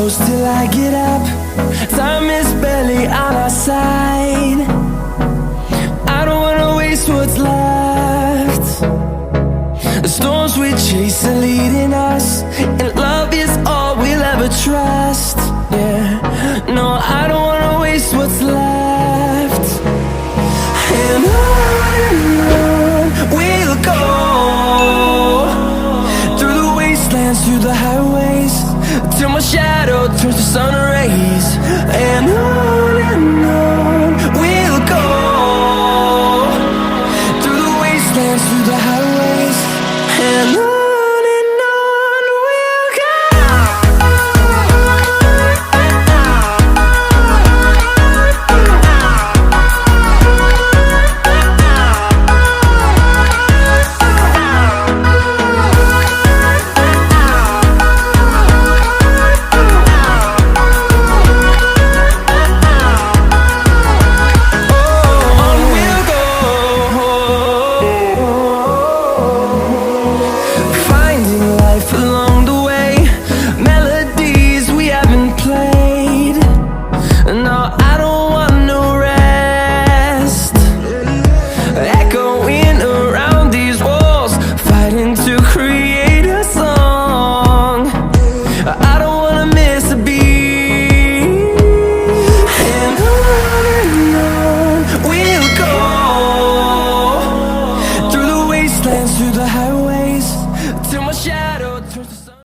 close till I get up. Time is barely on our side. I don't wanna waste what's left. The storms we chase are leading us, and love is all we'll ever trust. Yeah, no, I don't wanna waste what's left. And on we'll go, through the wastelands, through the highways, till my shadow